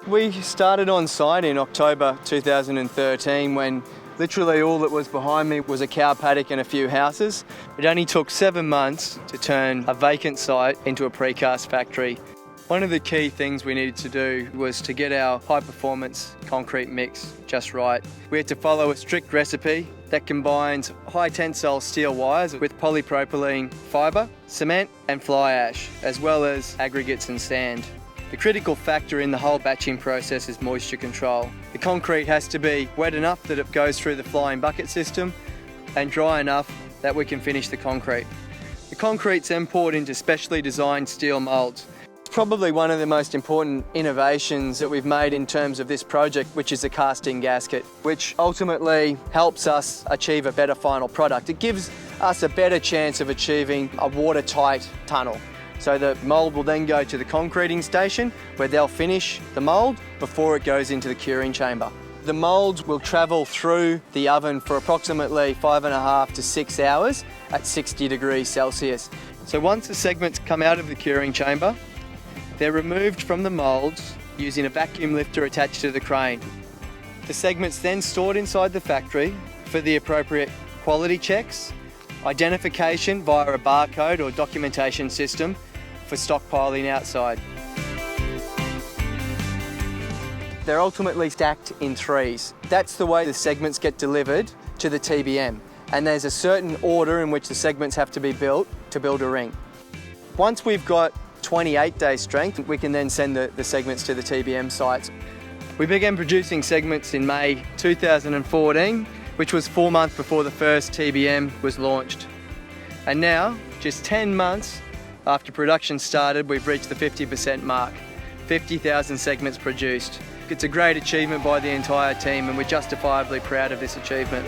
We started on site in October 2013 when literally all that was behind me was a cow paddock and a few houses. It only took 7 months to turn a vacant site into a precast factory. One of the key things we needed to do was to get our high performance concrete mix just right. We had to follow a strict recipe that combines high tensile steel wires with polypropylene fibre, cement and fly ash, as well as aggregates and sand. The critical factor in the whole batching process is moisture control. The concrete has to be wet enough that it goes through the flying bucket system and dry enough that we can finish the concrete. The concrete's then poured into specially designed steel moulds. It's probably one of the most important innovations that we've made in terms of this project, which is a casting gasket, which ultimately helps us achieve a better final product. It gives us a better chance of achieving a watertight tunnel. So the mould will then go to the concreting station where they'll finish the mould before it goes into the curing chamber. The moulds will travel through the oven for approximately 5.5 to 6 hours at 60 degrees Celsius. So once the segments come out of the curing chamber, they're removed from the moulds using a vacuum lifter attached to the crane. The segments then stored inside the factory for the appropriate quality checks, identification via a barcode or documentation system for stockpiling outside. They're ultimately stacked in threes. That's the way the segments get delivered to the TBM, and there's a certain order in which the segments have to be built to build a ring. Once we've got 28-day strength, we can then send the segments to the TBM sites. We began producing segments in May 2014, which was 4 months before the first TBM was launched. And now, just 10 months after production started, we've reached the 50% mark, 50,000 segments produced. It's a great achievement by the entire team and we're justifiably proud of this achievement.